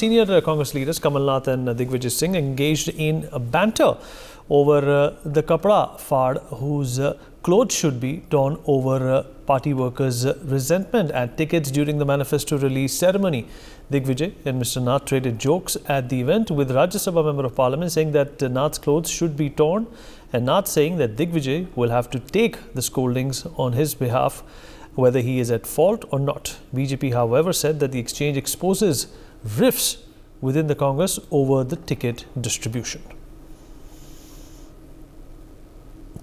Senior Congress leaders Kamal Nath and Digvijay Singh engaged in a banter over the Kapda Fad, whose clothes should be torn over party workers' resentment and tickets during the manifesto release ceremony. Digvijay and Mr. Nath traded jokes at the event, with Rajya Sabha Member of Parliament saying that Nath's clothes should be torn and Nath saying that Digvijay will have to take the scoldings on his behalf, whether he is at fault or not. BJP, however, said that the exchange exposes rifts within the Congress over the ticket distribution.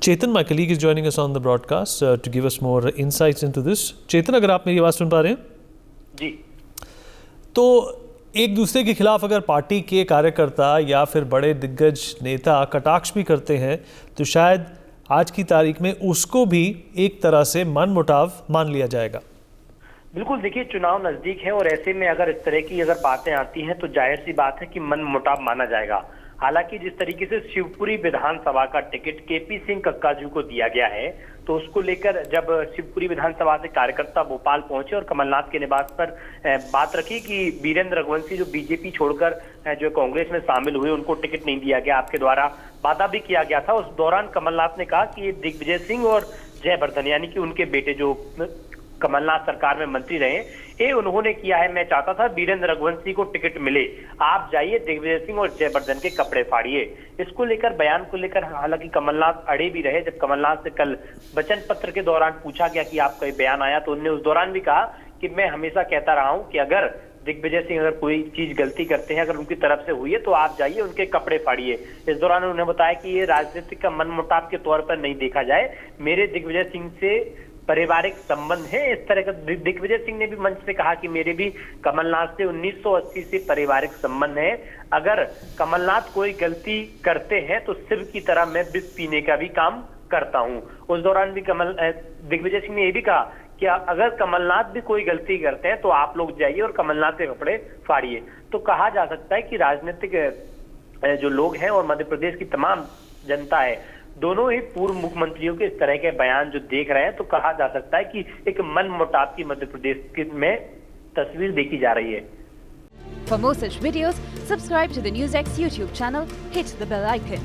Chetan, my colleague, is joining us on the broadcast to give us more insights into this. Chetan, अगर आप मेरी आवाज़ सुन पा रहे हैं जी, तो एक दूसरे के खिलाफ अगर पार्टी के कार्यकर्ता या फिर बड़े दिग्गज नेता कटाक्ष भी करते हैं तो शायद आज की तारीख में उसको भी एक तरह से मनमुटाव मान लिया जाएगा। बिल्कुल। देखिए, चुनाव नजदीक है और ऐसे में अगर इस तरह की बातें आती हैं तो जाहिर सी बात है कि मन मुटाव माना जाएगा। हालांकि जिस तरीके से शिवपुरी विधानसभा का टिकट केपी सिंह कक्काजू को दिया गया है, तो उसको लेकर जब शिवपुरी विधानसभा से कार्यकर्ता भोपाल पहुंचे और कमलनाथ के निवास पर बात रखी कि वीरेंद्र रघुवंशी जो बीजेपी छोड़कर जो कांग्रेस में शामिल हुए, उनको टिकट नहीं दिया गया, आपके द्वारा वादा भी किया गया था। उस दौरान कमलनाथ ने कहा कि ये दिग्विजय सिंह और जयवर्धन यानी कि उनके बेटे जो कमलनाथ सरकार में मंत्री रहे, ये उन्होंने किया है। मैं चाहता था वीरेंद्र रघुवंशी को टिकट मिले, आप जाइए दिग्विजय सिंह और जयवर्धन के कपड़े फाड़िए। इसको लेकर, बयान को लेकर हालांकि कमलनाथ अड़े भी रहे। जब कमलनाथ से कल वचन पत्र के दौरान पूछा गया कि आपका बयान आया, तो उन्होंने उस दौरान भी कहा कि मैं हमेशा कहता रहा हूं कि अगर दिग्विजय सिंह अगर कोई चीज गलती करते हैं, अगर उनकी तरफ से हुई है, तो आप जाइए उनके कपड़े फाड़िए। इस दौरान उन्होंने बताया कि ये राजनीतिक का मनमुटाव के तौर पर नहीं देखा जाए, मेरे दिग्विजय सिंह से पारिवारिक संबंध है। इस तरह का दिग्विजय सिंह ने भी मंच से कहा कि मेरे भी कमलनाथ से 1980 से पारिवारिक संबंध है। अगर कमलनाथ कोई गलती करते हैं तो शिव की तरह मैं विष पीने का भी काम करता हूं। उस दौरान भी दिग्विजय सिंह ने यह भी कहा कि अगर कमलनाथ भी कोई गलती करते हैं तो आप लोग जाइए और कमलनाथ के कपड़े फाड़िए। तो कहा जा सकता है कि राजनीतिक जो लोग हैं और मध्य प्रदेश की तमाम जनता है, दोनों ही पूर्व मुख्यमंत्रियों के इस तरह के बयान जो देख रहे हैं, तो कहा जा सकता है कि एक मन मुटाव की मध्य प्रदेश में तस्वीर देखी जा रही है। For more such videos, subscribe to the NewsX YouTube channel, hit the bell icon.